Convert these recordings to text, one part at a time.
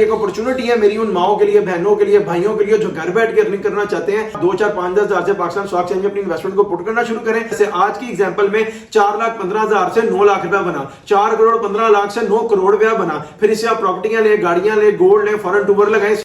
एक अपॉर्चुनिटी है मेरी उन माओं के लिए, बहनों के लिए, भाइयों के लिए जो घर बैठ के अर्निंग करना चाहते हैं। 2, 4, 5, 10 हजार से पाकिस्तान स्टॉक एक्सचेंज में अपनी इन्वेस्टमेंट को पुट करना शुरू करें। जैसे आज की एग्जांपल में 4,15,000 से 9 लाख रुपया बना, 4 करोड़ 15 लाख से 9 करोड़ रुपया बना। फिर इससे आप प्रॉपर्टियां ले, गाड़ियां ले, गोल्ड ले, फॉरेन टूर लगाए।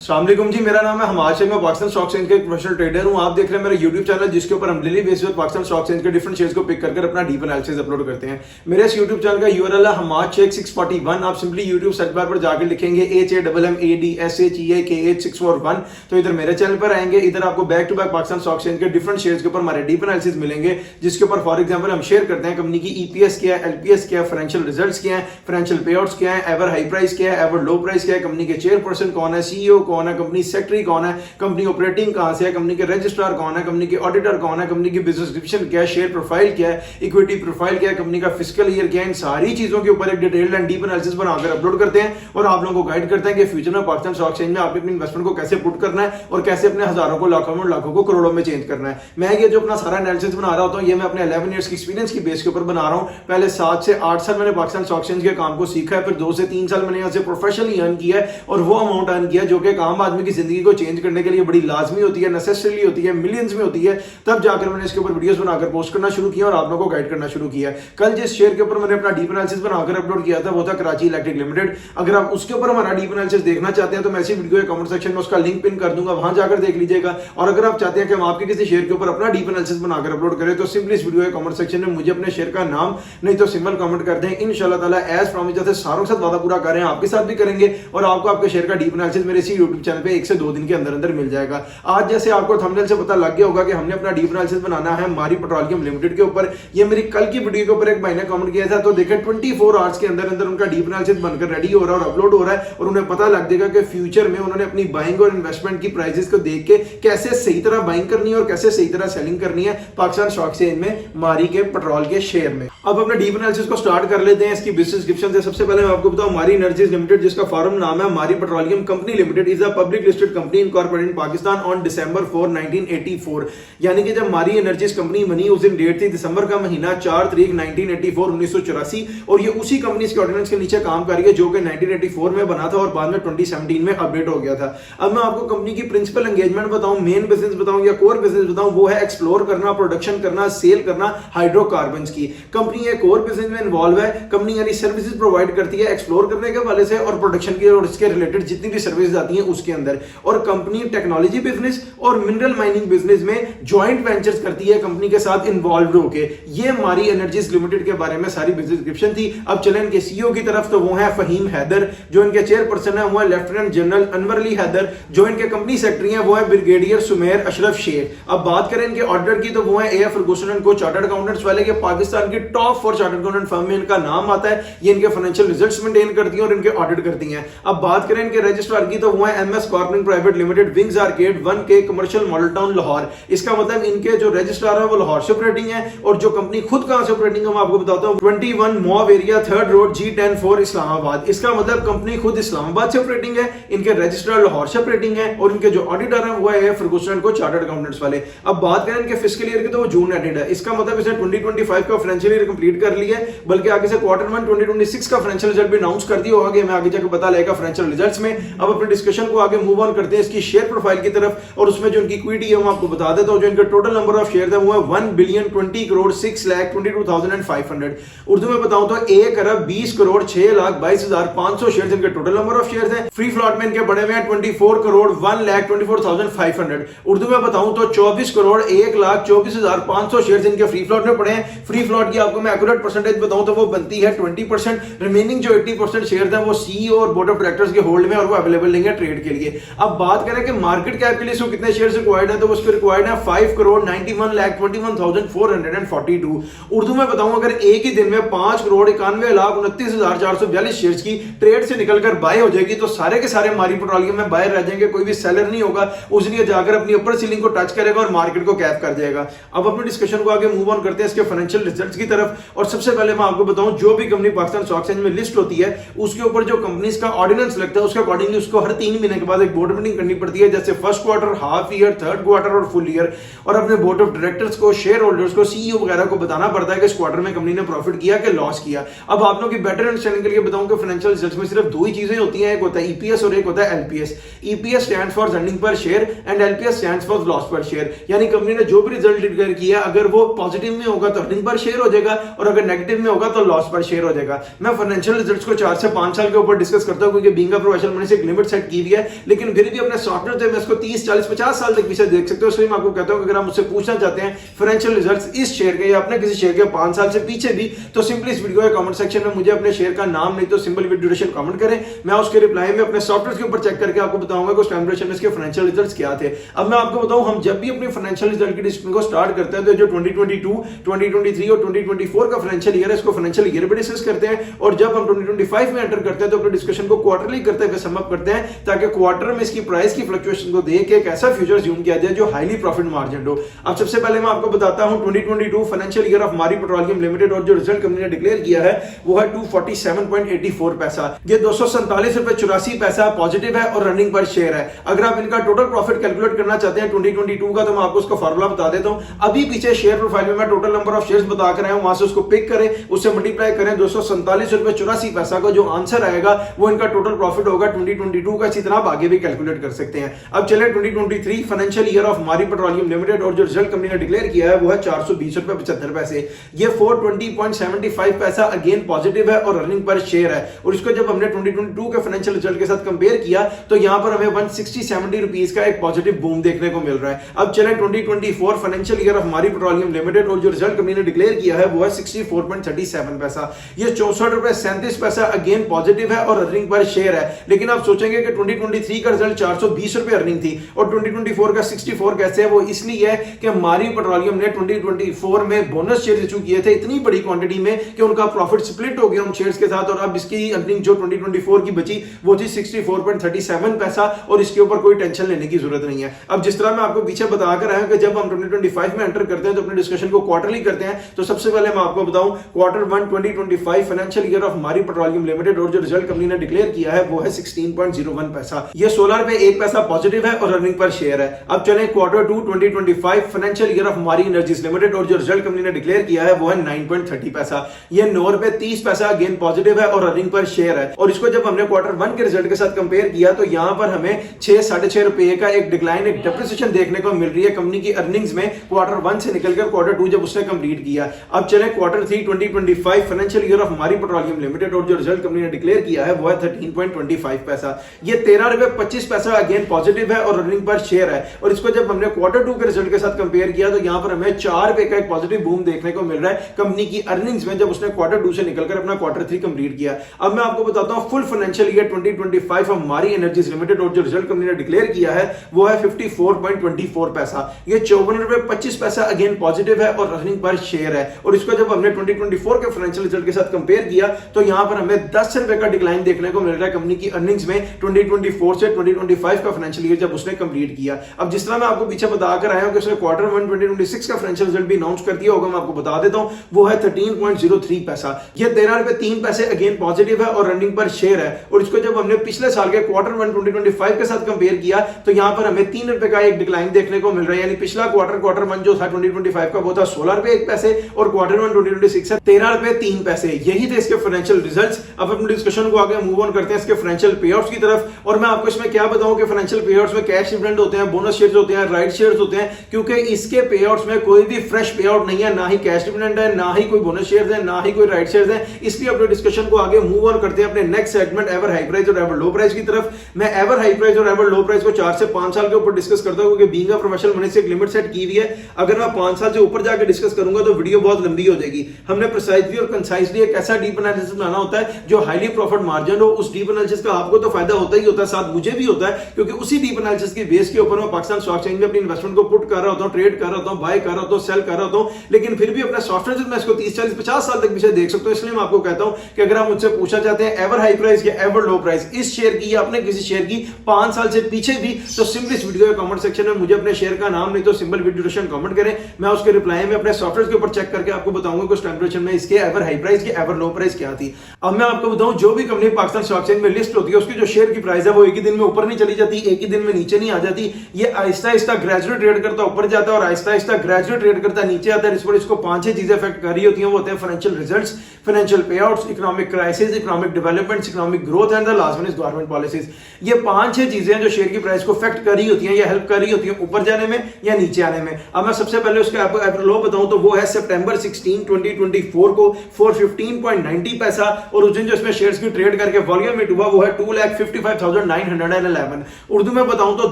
अस्सलाम वालेकुम जी, मेरा नाम है हमाद शेख, मैं पाकिस्तान स्टॉक एक्सचेंज के प्रोफेशनल ट्रेडर हूं। आप देख रहे हैं मेरा यूट्यूब चैनल जिसके ऊपर हम डेली बेसिस पर पाकिस्तान स्टॉक एक्सचेंज के डिफरेंट शेयर्स को पिक कर अपना डीप एनालिसिस अपलोड करते हैं। मेरे इस यूट्यूब चैनल का यूआरएल है हमाद शेख 641। आप सिंपली यूट्यूब सर्च बार पर जाकर लिखेंगे HAMMADSHEAKH641 तो इधर मेरे चैनल पर आएंगे। इधर आपको back to back Pakistan stock exchange के डिफरेंट शेयर्स के ऊपर हमारे डीप एनालिसिस मिलेंगे, जिसके ऊपर फॉर एग्जांपल हम शेयर करते हैं कंपनी की ईपीएस क्या है, एलपीएस क्या है, फाइनेंशियल रिजल्ट्स क्या है, फाइनेंशियल पे आउट्स क्या है, एवर हाई प्राइस क्या है, एवर लो प्राइस क्या है, कंपनी के चेयरपर्सन कौन है, सीईओ कौन है, कंपनी सेक्रेटरी कौन है, कंपनी ऑपरेटिंग कहां से है, कंपनी के रजिस्ट्रार कौन है, कंपनी के ऑडिटर कौन है, कंपनी की बिजनेस डिविजन क्या है, शेयर प्रोफाइल क्या है, इक्विटी प्रोफाइल क्या है, कंपनी का फिस्कल ईयर क्या है। इन सारी चीजों के ऊपर एक डिटेल्ड एंड डीप एनालिसिस बनाकर अपलोड करते हैं और आप लोगों को गाइड करते हैं कि फ्यूचर में पाकिस्तान स्टॉक एक्सचेंज में आपने अपनी इन्वेस्टमेंट को कैसे पुट करना है और कैसे अपने हजारों को, लाखों में, लाखों को करोड़ों में चेंज करना है। मैं ये जो अपना सारा एनालिसिस बना रहा होता हूं, ये मैं अपने 11 इयर्स की एक्सपीरियंस की बेस के ऊपर बना रहा हूं। पहले 7 से 8 साल मैंने पाकिस्तान स्टॉक एक्सचेंज के काम को सीखा है, फिर 2 से 3 साल मैंने यहां से प्रोफेशनली अर्न किया है और वो अमाउंट अर्न किया जो कि एक आम आदमी की जिंदगी को चेंज करने के लिए बड़ी लाजमी होती है, नेसेसरी होती है, मिलियंस में होती है। तब जाकर मैंने इसके ऊपर वीडियोस बनाकर पोस्ट करना शुरू किया और आप लोगों को गाइड करना शुरू किया। कल जिस शेयर के ऊपर मैंने अपना डीप एनालिसिस बनाकर अपलोड किया था वो था कराची इलेक्ट्रिक लिमिटेड। अगर आप उसके ऊपर हमारा डीप एनालिसिस देखना चाहते हैं तो मैं इसी वीडियो के कमेंट सेक्शन में उसका लिंक पिन कर दूंगा, वहां जाकर देख लीजिएगा। और अगर आप चाहते हैं कि हम आपके किसी शेयर के ऊपर अपना डीप एनालिसिस बनाकर अपलोड करें तो सिंपली इस वीडियो के कमेंट सेक्शन में मुझे अपने शेयर का नाम नहीं तो सिंबल कमेंट कर दें। इंशाल्लाह ताला एज प्रॉमिस जैसे सारों के साथ वादा पूरा कर रहे हैं आपके साथ भी करेंगे और आपको आपके शेयर का डीप एनालिसिस मेरे इसी यूट्यूब चैनल पे 1 से 2 दिन के अंदर अंदर मिल जाएगा। आज जैसे आपको थंबनेल से पता लग गया होगा कि हमने अपना डीप एनालिसिस बनाना है मारी पेट्रोलियम लिमिटेड के ऊपर। ये मेरी कल की वीडियो के ऊपर एक भाई ने कमेंट किया था, तो देखिए 24 आवर्स के अंदर अंदर उनका डीप एनालिसिस बनकर रेडी हो रहा है और अपलोड हो रहा है और उन्हें पता लग जाएगा कि फ्यूचर में उन्होंने अपनी बाइंग और इन्वेस्टमेंट की प्राइसेस को देख के कैसे सही तरह बाइंग करनी है और कैसे सही तरह सेलिंग करनी है पाकिस्तान स्टॉक एक्सचेंज में मारी के पेट्रोल के शेयर में। अब अपने डीप एनालिसिस को स्टार्ट कर लेते हैं इसकी बिजनेस डिस्क्रिप्शन से। सबसे पहले मैं आपको बताऊं मारी एनर्जीज लिमिटेड, जिसका फॉर्म नाम है मारी petroleum company limited, is a public listed company incorporated in Pakistan on December 4, 1984। यानी कि जब मारी एनर्जीज कंपनी बनी उस दिन डेट थी दिसंबर का महीना 4 तारीख 1984 1984 और ये उसी कंपनी के ऑर्डिनेंस के नीचे काम कर रही है जो कि 1984 में बना था और बाद में 2017 में अपडेट हो गया था। अब मैं आपको कंपनी की प्रिंसिपल एंगेजमेंट बताऊं, मेन बिजनेस बताऊं या कोर बिजनेस बताऊं, वो है एक्सप्लोर करना, प्रोडक्शन करना, सेल करना हाइड्रोकार्बन्स की। कंपनी एक कोर बिजनेस में इन्वॉल्व है। कंपनी यानी सर्विसेज प्रोवाइड करती है एक्सप्लोर करने के वाले से और प्रोडक्शन की और इसके रिलेटेड जितनी भी सर्विस आती है उसके अंदर। और कंपनी टेक्नोलॉजी बिजनेस और मिनरल माइनिंग बिजनेस में जॉइंट वेंचर्स करती है कंपनी के साथ इन्वॉल्व होके। ये मारी एनर्जीज लिमिटेड के बारे में सारी बिजनेस डिस्क्रिप्शन थी। अब चलें इनके सीईओ की तरफ, तो वो है फहीम हैदर। जो इनके चेयरपर्सन है वो है लेफ्टिनेंट जनरल अनवर अली हैदर। जो इनके कंपनी सेक्रेटरी हैं वो है ब्रिगेडियर सुमेर अशरफ शेख। अब बात करें इनके ऑडिटर की तो वो है एएफ फर्गूसन एंड को चार्टर्ड अकाउंटेंट्स वाले के पाकिस्तान की टॉप 4 चार्टर्ड अकाउंटेंट फर्म में इनका नाम आता है। ये इनके फाइनेंशियल रिजल्ट्स मेंटेन करती हैं और इनके ऑडिट करती हैं। अब बात करें इनके रजिस्ट्रार की तो वो है MS corporate private limited, wings arcade 1K commercial model town Lahore. इसका मतलब इनके जो रजिस्ट्रार है वो लाहौर से ऑपरेटिंग है और जो कंपनी खुद कहां से ऑपरेटिंग है मैं आपको बताता हूं, 21 mob area 3rd road G104 Islamabad. इसका मतलब कंपनी खुद इस्लामाबाद से ऑपरेटिंग है, इनके रजिस्ट्रार लाहौर से ऑपरेटिंग है और इनके जो ऑडिटर है वो है फर्गूसन को चार्टर्ड अकाउंटेंट्स वाले। अब बात करें इनके फिस्कल ईयर की तो वो जून एंडेड है। इसका मतलब इसने 2025 का फाइनेंशियल ईयर कंप्लीट कर लिया है, बल्कि आगे से क्वार्टर 1 2026 का फाइनेंशियल रिजल्ट भी अनाउंस कर दिया होगा कि हमें आगे जाकर पता लगेगा फाइनेंशियल रिजल्ट्स में। अब अपने डिस्कशन को आगे मूव ऑन करते हैं इसकी शेयर प्रोफाइल की तरफ और उसमें जो इनकी इक्विटी है वो आपको बता देता हूं। जो इनका टोटल नंबर ऑफ शेयर है वो है 1,20,20,6,22,500। उर्दू में बताऊं तो 1,20,06,22,500 शेयर इनके टोटल नंबर ऑफ शेयर हैं। फ्री फ्लॉट में इनके बड़े हुए हैं 24,01,24,500। उर्दू में बताऊं तो 24,01,24,500 शेयर इनके फ्री फ्लॉट में पड़े हैं। फ्री फ्लॉट की आपको मैं एक्यूरेट परसेंटेज बताऊं तो वो बनती है 20%। रिमेनिंग जो 80% शेयर हैं वो सीईओ और बोर्ड ऑफ डायरेक्टर्स के होल्ड में और वो अवेलेबल नहीं है ट्रेड के लिए। अब बात करें कि मार्केट कैप के लिए इसको कितने शेयर रिक्वायर्ड है तो उसके रिक्वायर्ड है 5,91,21,442। उर्दू में बताऊं अगर एक ही दिन में 5,91,29,442 शेयर्स की ट्रेड से निकलकर बाय हो जाएगी तो सारे के सारे मारी पेट्रोलियम में बाय रह जाएंगे, कोई भी सेलर नहीं होगा, उसलिए जाकर अपनी अपर सीलिंग को टच करेगा और मार्केट को कैप कर जाएगा। अब अपनी डिस्कशन को आगे मूव ऑन करते हैं इसके फाइनेंशियल रिजल्ट्स की तरफ। और सबसे पहले मैं आपको बताऊं जो भी कंपनी पाकिस्तान स्टॉक एक्सचेंज में लिस्ट होती है उसके ऊपर जो कंपनीज का ऑर्डिनेंस लगता है उसके अकॉर्डिंगली उसको हर 3 महीने के बाद एक बोर्ड मीटिंग करनी पड़ती है, जैसे first quarter, half year, third quarter और फुल ईयर, और अपने बोर्ड ऑफ डायरेक्टर्स को, शेयर होल्डर्स को, सीईओ वगैरह को बताना पड़ता है कि इस क्वार्टर में कंपनी ने प्रॉफिट किया कि लॉस किया। अब आप लोगों की बेटर अंडरस्टैंडिंग के लिए बताऊं कि फाइनेंशियल रिजल्ट्स में सिर्फ दो ही चीजें होती हैं, एक होता है ईपीएस और एक होता है LPS. EPS stands for earning per share and LPS stands for loss पर शेयर, यानी कंपनी ने जो भी रिजल्ट डिक्लेयर किया अगर वो पॉजिटिव में होगा तो अर्निंग पर शेयर हो जाएगा और अगर नेगेटिव में होगा तो लॉस पर शेयर हो जाएगा। मैं फाइनेंशियल रिजल्ट्स को 4 से 5 साल के ऊपर डिस्कस करता हूं क्योंकि बीइंग अ प्रोफेशनल मैंने से एक लिमिट सेट की हुई है, लेकिन फिर भी अपने सॉफ्टवेयर से मैं इसको 30, 40, 50 साल तक पीछे देख सकते हो। इसलिए मैं आपको कहता हूं कि अगर आप मुझसे पूछना चाहते हैं फाइनेंशियल रिजल्ट्स इस शेयर के या अपने किसी शेयर के 5 साल से पीछे भी, तो सिंपली इस वीडियो के कमेंट सेक्शन में मुझे अपने शेयर का नाम नहीं तो सिंबल विद ड्यूरेशन कमेंट करें। मैं उसके रिप्लाई में अपने सॉफ्टवेयर के ऊपर चेक करके आपको बताऊंगा कि उस टाइम ड्यूरेशन में इसके फाइनेंशियल रिजल्ट्स क्या थे। अब मैं आपको बताऊं, हम जब भी अपने फाइनेंशियल रिजल्ट की डिस्कशन को स्टार्ट करते हैं तो जो 2022, 2023 और 2024 का फाइनेंशियल ईयर है इसको फाइनेंशियल ईयर पे डिस्कस करते हैं, और जब हम 2025 में एंटर करते हैं तो अपने डिस्कशन को क्वार्टरली करते हुए सम अप करते हैं ताकि क्वार्टर में इसकी प्राइस की फ्लक्चुएशन को देख के एक ऐसा फ्यूचर ज्यूम किया जाए जो हाईली प्रॉफिट मार्जिन हो। अब सबसे पहले मैं आपको बताता हूं 2022 फाइनेंशियल ईयर ऑफ मारी पेट्रोलियम लिमिटेड, और जो रिजल्ट कंपनी ने डिक्लेयर किया है वो है 247.84 पैसा। ये 247 रुपए 84 पैसा पॉजिटिव है और रनिंग पर शेयर है। अगर आप इनका टोटल प्रॉफिट कैलकुलेट करना चाहते हैं 2022 का, तो मैं आपको उसका फार्मूला बता देता हूं। अभी पीछे शेयर प्रोफाइल में मैं टोटल नंबर ऑफ शेयर्स बता कर आया हूं, वहां से उसको पिक करें, उससे मल्टीप्लाई करें 247 रुपए 84 पैसा का जो आंसर आएगा वो इनका टोटल प्रॉफिट होगा 2022 का। इसी तरह आप आगे भी कैलकुलेट कर सकते हैं। अब चले 2023 फाइनेंशियल ईयर ऑफ मारी पेट्रोलियम लिमिटेड, और जो रिजल्ट कंपनी ने डिक्लेयर किया है वो है 420 रुपए 75 पैसे। ये 420.75 पैसा अगेन पॉजिटिव है और अर्निंग पर शेयर है। और इसको जब हमने 2022 के फाइनेंशियल रिजल्ट के साथ कंपेयर किया तो यहां पर हमें 160-70 रुपीस का एक पॉजिटिव बूम देखने को मिल रहा है। अब चले 2024 फाइनेंशियल ईयर ऑफ मारी पेट्रोलियम लिमिटेड, और जो रिजल्ट कंपनी ने डिक्लेयर किया है वो है 64.37 पैसा। ये 64 रुपए 37 पैसा अगेन पॉजिटिव है और अर्निंग पर शेयर है। लेकिन आप सोचेंगे कि 2023 का रिजल्ट 420 रुपए अर्निंग थी और 2024 का 64 कैसे है? वो इसलिए है कि मारी पेट्रोलियम ने 2024 में बोनस शेयर इशू किए थे इतनी बड़ी क्वांटिटी में कि उनका प्रॉफिट स्प्लिट हो गया उन शेयर्स के साथ, और अब इसकी अर्निंग जो 2024 की बची वो थी 64.37 पैसा, और इसके ऊपर कोई टेंशन लेने की जरूरत नहीं है। अब जिस तरह मैं आपको पीछे बताकर आया कि जब हम 2025 में एंटर करते हैं तो अपने डिस्कशन को क्वार्टरली करते हैं, तो सबसे पहले मैं आपको बताऊं क्वार्टर 1 2025 फाइनेंशियल ईयर ऑफ मारी पेट्रोलियम लिमिटेड, और जो रिजल्ट कंपनी ने डिक्लेयर किया है वो है 16.01 पैसा। ये 16 रुपए 1 पैसा पॉजिटिव है और अर्निंग पर शेयर है। अब चलें क्वार्टर 2 2025 फाइनेंशियल ईयर ऑफ मारी एनर्जीज लिमिटेड, और जो रिजल्ट कंपनी ने डिक्लेयर किया है वो है 9.30 पैसा। ये 9 रुपए 30 पैसा अगेन पॉजिटिव है और अर्निंग पर शेयर है। और इसको जब हमने क्वार्टर 1 के रिजल्ट के साथ कंपेयर किया तो यहां पर हमें 6-6.5 रुपए का एक डिक्लाइन, एक डेप्रिसिएशन देखने को मिल रही है कंपनी की अर्निंग्स में क्वार्टर 1 से निकलकर क्वार्टर 2 जब उसने कंप्लीट किया। अब चलें क्वार्टर 3 2025 फाइनेंशियल ईयर ऑफ मारी पेट्रोलियम लिमिटेड, और जो रिजल्ट कंपनी ने डिक्लेयर किया है वो है 13.25 पैसा। ये 13 रुपए 25 पैसा अगेन पॉजिटिव है और अर्निंग पर शेयर है। और इसको जब हमने क्वार्टर 2 के रिजल्ट के साथ कंपेयर किया तो यहां पर हमें 4 रुपए का एक पॉजिटिव बूम देखने को मिल रहा है कंपनी की अर्निंग्स में जब उसने क्वार्टर 2 से निकलकर अपना क्वार्टर 3 कंप्लीट किया। अब मैं आपको बताता हूं फुल फाइनेंशियल ईयर 2025 ऑफ मारी एनर्जीज लिमिटेड, और जो रिजल्ट कंपनी ने डिक्लेयर किया है वो है 54.24 पैसा। ये 54 रुपए 25 पैसा अगेन पॉजिटिव है और अर्निंग पर शेयर है। और इसको जब हमने 2024 के फाइनेंशियल रिजल्ट के साथ कंपेयर किया तो यहां पर हमें 10 रुपए का डिक्लाइन देखने को मिल रहा है कंपनी की अर्निंग्स में 2024 से 2025 का फाइनेंशियल ईयर जब उसने कंप्लीट किया। अब जिस तरह मैं आपको पीछे बताकर आया हूं कि उसने क्वार्टर 1 2026 का फाइनेंशियल रिजल्ट भी अनाउंस कर दिया होगा, मैं आपको बता देता हूं वो है 13.03 पैसा। ये 13 रुपए 3 पैसे अगेन पॉजिटिव है और अर्निंग पर शेयर है। और इसको जब हमने पिछले साल के क्वार्टर 1 2025 के साथ कंपेयर किया तो यहां पर हमें 3 रुपए का एक डिक्लाइन देखने को मिल रहा है। यानी पिछला क्वार्टर 1 जो था 2025 का वो था 16 रुपए 1 पैसे, और क्वार्टर 1 2026 है 13 रुपए 3 पैसे। यही थे इसके फाइनेंशियल रिजल्ट्स। अब अपने डिस्कशन को आगे मूव ऑन करते हैं इसके फाइनेंशियल पेआउट्स की तरफ। और मैं आपको इसमें क्या बताऊं कि फाइनेंशियल पेआउट्स में कैश डिविडेंड होते हैं, बोनस शेयर्स होते हैं, राइट शेयर्स होते हैं, क्योंकि इसके पेआउट्स में कोई भी फ्रेश पेआउट नहीं है, ना ही कैश डिविडेंड है, ना ही कोई बोनस शेयर्स है, ना ही कोई राइट शेयर्स है। इसलिए अपने डिस्कशन को आगे मूव ऑन करते हैं अपने next segment ever high price और एवर लो प्राइस की तरफ। मैं एवर हाई प्राइस और एवर लो प्राइस को 4 से 5 साल के ऊपर डिस्कस करता हूं क्योंकि बीइंग अ प्रोफेशनल मैंने से एक लिमिट सेट की हुई है। अगर मैं 5 साल से ऊपर जाकर डिस्कस करूंगा तो वीडियो बहुत लंबी हो जाएगी। हमने प्रिसाइजली और कंसाइजली एक ऐसा डीप एनालिसिस बनाना होता है जो हाईली प्रॉफिट मार्जिन हो। उस डीप एनालिसिस का आपको तो फायदा होता ही होता है, साथ मुझे भी होता है, क्योंकि उसी डीप एनालिसिस की बेस के ऊपर मैं पाकिस्तान स्टॉक एक्सचेंज में अपनी इन्वेस्टमेंट को पुट कर रहा होता हूं, ट्रेड कर रहा होता हूं, बाय कर रहा होता हूं, सेल कर रहा होता हूं। लेकिन फिर भी अपने सॉफ्टवेयर से मैं इसको 30, 40, 50 साल तक पीछे देख सकता हूं। इसलिए मैं आपको कहता हूं कि अगर आप मुझसे पूछना चाहते हैं एवर हाई प्राइस या एवर लो प्राइस इस शेयर की या अपने किसी शेयर की 5 साल से पीछे भी, तो सिंपली इस वीडियो के कमेंट सेक्शन में मुझे अपने शेयर का नाम नहीं तो सिंबल विद ड्यूरेशन कमेंट करें। मैं उसके रिप्लाई में अपने सॉफ्टवेयर के ऊपर चेक करके आपको बताऊंगा कि उस टेंपरेचर में इसके एवर हाई प्राइस की एवर लो प्राइस क्या थी। अब मैं आपको बताऊं जो भी कंपनी पाकिस्तान स्टॉक एक्सचेंज में लिस्ट होती है उसकी जो शेयर की प्राइस है वो एक ही दिन में ऊपर नहीं चली जाती, एक ही दिन में नीचे नहीं आ जाती। ये आहिस्ता आहिस्ता ग्रेजुअल ट्रेड करता ऊपर जाता है और आहिस्ता आहिस्ता ग्रेजुअल ट्रेड करता नीचे आता है। इस पर इसको 5-6 चीजें अफेक्ट कर रही होती हैं। वो होते हैं फाइनेंशियल रिजल्ट्स, फाइनेंशियल पे outs, economic crisis, economic developments, economic growth and the last one is government policies. ये 5-6 चीजें हैं जो शेयर की प्राइस को अफेक्ट कर रही होती हैं या हेल्प कर रही होती हैं ऊपर जाने में या नीचे आने में। अब मैं सबसे पहले उसका एवरेज लो बताऊं तो वो है सितंबर 16, 2024 को 415.90 पैसा, और उस दिन जो इसमें शेयर्स की ट्रेड करके वॉल्यूम हिट हुआ वो है 2,55,911। उर्दू में बताऊं तो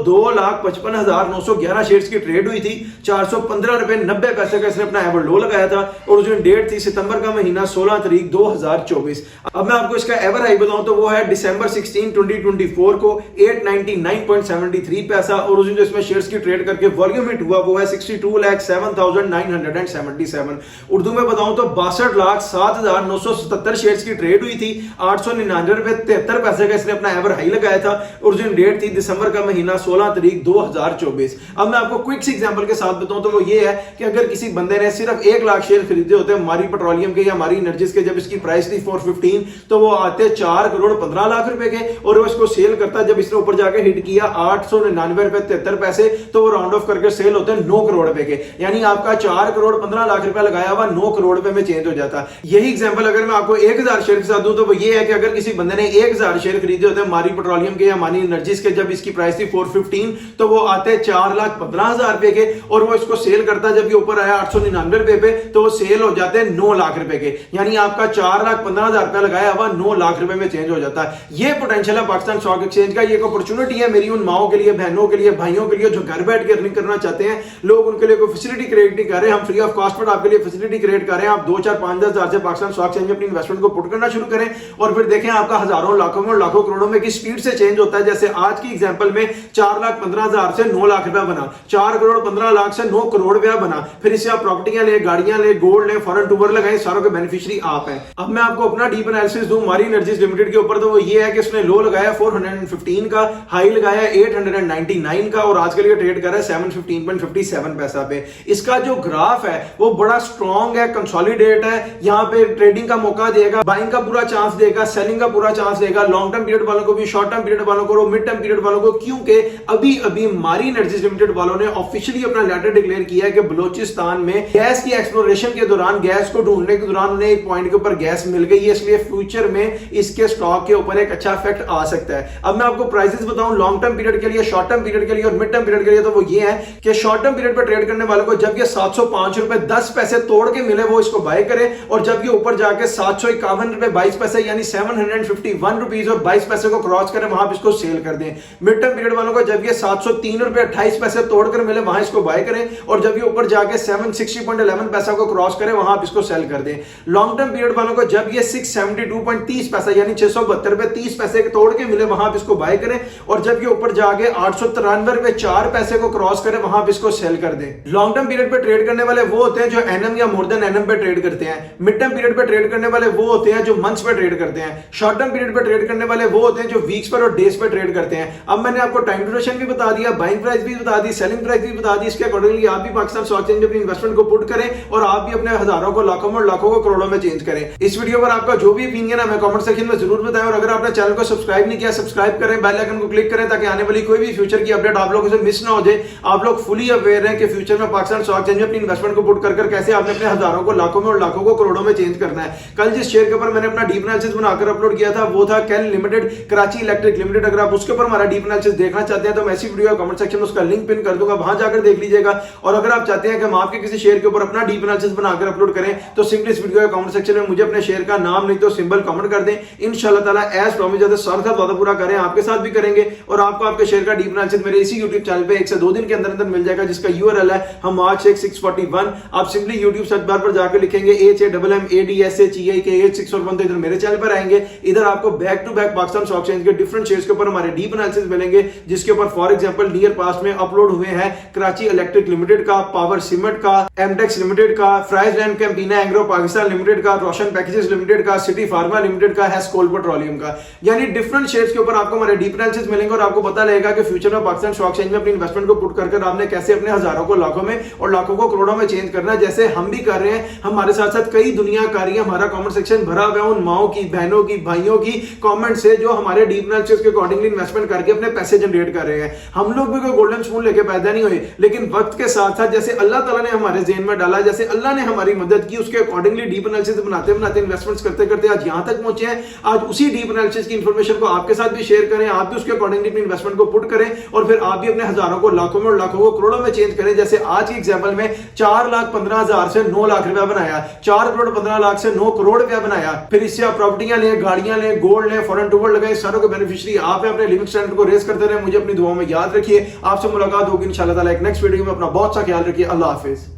2,55,911 शेयर्स की ट्रेड हुई थी। 415 रुपए 90 पैसे का इसने अपना एवरेज लो लगाया था और उस दिन डेट थी सितंबर का महीना 16 तारीख 2024। अब मैं आपको इसका एवर हाई बताऊं तो वो है दिसंबर 16, 2024 को 899.73 पैसा, और उस दिन जो इसमें शेयर्स की ट्रेड करके वॉल्यूम हिट हुआ वो है 62,07,977। उर्दू में बताऊं तो 62,07,977 शेयर्स की ट्रेड हुई थी। 899 रुपए 73 पैसे का इसने अपना एवर हाई लगाया था और उस दिन डेट थी दिसंबर का महीना 16 तारीख 2024। अब मैं आपको क्विक एग्जांपल के साथ बताऊं तो वो ये है कि अगर किसी बंदे ने सिर्फ 1 लाख शेयर खरीदे होते हैं हमारी पेट्रोलियम के या हमारी एनर्जीज के, जब इसकी प्राइस थी 415, तो वो आते 4,15,00,000 रुपए के, और वो इसको सेल करता जब इसने ऊपर जाके हिट किया 899 रुपए 73 पैसे, तो वो राउंड ऑफ करके सेल होते हैं 9 करोड़ रुपए के। यानी आपका 4,15,00,000 रुपए लगाया हुआ 9 करोड़ रुपए में चेंज हो जाता है। यही एग्जांपल अगर मैं आपको 1,000 शेयर के साथ दूं तो वो ये है कि अगर किसी बंदे ने 1,000 शेयर खरीदे होते हैं हमारी पेट्रोलियम के या हमारी एनर्जीज के, जब इसकी प्राइस थी 415, तो वो आते 4,15,000 रुपए के, और वो इसको सेल करता जब ये ऊपर आया 899 रुपए पे, तो वो सेल हो जाते हैं 9 लाख रुपए के। यानी आपका 4,15,000 रुपए लगाया हुआ 9 लाख रुपए में चेंज हो जाता है। ये पोटेंशियल है पाकिस्तान स्टॉक एक्सचेंज का। ये एक अपॉर्चुनिटी है मेरी उन माओं के लिए, बहनों के लिए, भाइयों के लिए जो घर बैठ के अर्निंग करना चाहते हैं। लोग उनके लिए कोई फैसिलिटी क्रिएट नहीं कर रहे, हम फ्री ऑफ कॉस्ट पर आपके लिए फैसिलिटी क्रिएट कर रहे हैं। आप 2, 4, 5, 10 हजार से पाकिस्तान स्टॉक एक्सचेंज में अपनी इन्वेस्टमेंट को पुट करना शुरू करें और फिर देखें आपका हजारों, लाखों में, लाखों करोड़ों में की स्पीड से चेंज होता है। जैसे आज की एग्जांपल में 4,15,000 से 9 लाख रुपया बना, 4,15,00,000 से 9 करोड़ रुपया बना। फिर इससे आप प्रॉपर्टियां ले, गाड़ियां ले, गोल्ड ले, फॉरेन टूर लगाए, सारों के बेनिफिशियरी आप हैं। अब मैं आपको अपना डीप एनालिसिस दूं मारी एनर्जीज लिमिटेड के ऊपर, तो वो ये है कि इसने लो लगाया 415 का, हाई लगाया 899 का, और आज के लिए ट्रेड कर रहा है 715.57 पैसा पे। इसका जो ग्राफ है वो बड़ा स्ट्रॉन्ग है, कंसोलिडेट है। यहाँ पे ट्रेडिंग का मौका देगा, बाइंग का पूरा चांस देगा, सेलिंग का पूरा चांस देगा, लॉन्ग टर्म पीरियड वालों को भी, शॉर्ट टर्म पीरियड वालों को, मिड टर्म पीरियड वालों को, क्योंकि अभी अभी मारी एनर्जीज लिमिटेड वालों ने ऑफिशियली अपना लेटर डिक्लेयर किया है कि बलूचिस्तान में गैस की एक्सप्लोरेशन के दौरान, गैस को ढूंढने के दौरान उन्हें एक पॉइंट के ऊपर गैस मिल गई है, इसलिए फ्यूचर में इसके स्टॉक के ऊपर एक अच्छा इफेक्ट आ सकता है। अब मैं आपको प्राइसेस बताऊं लॉन्ग टर्म पीरियड के लिए, शॉर्ट टर्म पीरियड के लिए और मिड टर्म पीरियड के लिए, तो वो ये है कि शॉर्ट टर्म पीरियड पर ट्रेड करने वालों को जब ये 705 रुपए 10 पैसे तोड़ के मिले वो इसको बाय करे, और जब ये ऊपर जाके 751 रुपए 22 पैसे यानी 751 रुपीज और 22 पैसे को क्रॉस करे वहां इसको सेल कर दें। मिड टर्म पीरियड वालों को जब ये 703 रुपए 28 पैसे तोड़कर मिले वहां इसको बाय करें, और जब ये ऊपर जाके 760.11 पैसा को क्रॉस करे वहां इसको सेल कर दें। लॉन्ग टर्म पीरियड वालों को जब ये 672.30 पैसा यानी 672 रुपए 30 पैसे के तोड़ के मिले वहां इसको बाय करें, और जब ये ऊपर जाके 893 रुपए 4 पैसे को क्रॉस करे वहां इसको सेल कर दें। लॉन्ग टर्म पीरियड पे ट्रेड करने वाले वो होते हैं जो एनएम या मोर देन एनएम पे ट्रेड करते हैं। मिड टर्म पीरियड पे ट्रेड करने वाले वो होते हैं जो मंथ्स पे ट्रेड करते हैं। शॉर्ट टर्म पीरियड पे ट्रेड करने वाले वो होते हैं जो वीक्स पर और डेज पे ट्रेड करते हैं। अब मैंने आपको टाइम ड्यूरेशन भी बता दिया, बाइंग प्राइस भी बता दी, सेलिंग प्राइस भी बता दी। इसके अकॉर्डिंगली आप भी पाकिस्तान स्टॉक एक्सचेंज में अपनी इन्वेस्टमेंट को पुट करें और आप भी अपने हजारों को, लाखों में और लाखों को करोड़ों में चेंज करें। इस वीडियो पर आपका जो भी ओपिनियन है मैं कमेंट सेक्शन में जरूर बताएं, और अगर आपने चैनल को सब्सक्राइब नहीं किया सब्सक्राइब करें, बेल आइकन को क्लिक करें ताकि आने वाली कोई भी फ्यूचर की अपडेट आप लोगों से मिस ना हो जाए। आप लोग फुली अवेयर हैं कि फ्यूचर में पाकिस्तान स्टॉक एक्सचेंज में अपनी इन्वेस्टमेंट को पुट कर कैसे आपने अपने हजारों को, लाखों में और लाखों को करोड़ों में चेंज करना है। कल जिस शेयर के ऊपर मैंने अपना डीप एनालिसिस बनाकर अपलोड किया था वो था कैल लिमिटेड, कराची इलेक्ट्रिक लिमिटेड। अगर आप उसके ऊपर हमारा डीप एनालिसिस देखना चाहते हैं तो मैं इसी वीडियो कमेंट सेक्शन में उसका लिंक पिन कर दूंगा, वहां जाकर देख लीजिएगा। और अगर आप चाहते हैं कि हम आपके किसी शेयर के ऊपर अपना डीप एनालिसिस बनाकर अपलोड करें तो सिंपली इस वीडियो के कमेंट सेक्शन में मुझे अपने शेयर का नाम नहीं तो सिंबल कमेंट कर दें। इंशाल्लाह ताला एज प्रॉमिस जैसे सारे साथ वादा पूरा करें आपके साथ भी करेंगे, और आपको आपके शेयर का डीप एनालिसिस मेरे इसी यूट्यूब चैनल पे 1 से 2 दिन के अंदर अंदर मिल जाएगा, जिसका यूआरएल है हम आज 641। आप सिंपली यूट्यूब सर्च बार पर जाकर लिखेंगे HAMMADSHEIK8641 तो इधर मेरे चैनल पर आएंगे। इधर आपको back to back Pakistan stock exchange के डिफरेंट शेयर्स के ऊपर हमारे डीप एनालिसिस मिलेंगे, जिसके ऊपर फॉर एग्जांपल नियर पास्ट में अपलोड हुए हैं कराची इलेक्ट्रिक लिमिटेड का, पावर सीमेंट का, एमडेक्स लिमिटेड का, Friesland Campina Engro Pakistan limited का, रोशन पैकेजेस लिमिटेड का, सिटी फार्मा लिमिटेड का, है स्कोल पेट्रोलियम का। यानी डिफरेंट शेयर्स के ऊपर आपको हमारे डीप एनालिसिस मिलेंगे और आपको पता लगेगा कि फ्यूचर में पाकिस्तान स्टॉक एक्सचेंज में अपनी इन्वेस्टमेंट को पुट कर आपने कैसे अपने हजारों को लाखों में और लाखों को करोड़ों में चेंज करना है, जैसे हम भी कर रहे हैं। हमारे साथ साथ कई दुनियाकारी, हमारा कमेंट सेक्शन भरा हुआ है उन माओ की, बहनों की, भाइयों की कमेंट से जो हमारे डीप एनालिसिस के अकॉर्डिंगली इन्वेस्टमेंट करके अपने पैसे जनरेट कर रहे हैं। हम लोग भी कोई गोल्डन स्पून लेके पैदा नहीं हुए, लेकिन वक्त के साथ साथ जैसे अल्लाह ताला ने हमारे ज़हन में डाला, जैसे अल्लाह ने हमारी मदद की, उसके अकॉर्डिंगली डीप एनालिसिस बनाते बनाते इन्वेस्टमेंट्स करते करते आज यहां तक पहुंचे हैं। आज उसी डीप एनालिसिस की इंफॉर्मेशन को आपके साथ भी शेयर करें, आप भी उसके अकॉर्डिंगली अपनी इन्वेस्टमेंट को पुट करें और फिर आप भी अपने हजारों को लाखों में और लाखों को करोड़ों में चेंज करें। जैसे आज की एग्जांपल में 4,15,000 से 9 लाख रुपया बनाया, 4 करोड़ 15 लाख से 9 करोड़ रुपया बनाया। फिर इससे आप प्रॉपर्टियां लें, गाड़ियां लें, गोल्ड लें, फॉरेन टूर लगाएं, सारों के बेनिफिशियरी आप हैं। अपने लिविंग स्टैंडर्ड को रेस करते रहे, मुझे अपनी दुआओं में याद रखिए। आपसे मुलाकात होगी इंशाल्लाह ताला एक नेक्स्ट वीडियो में। अपना बहुत सा ख्याल रखिए। अल्लाह हाफिज।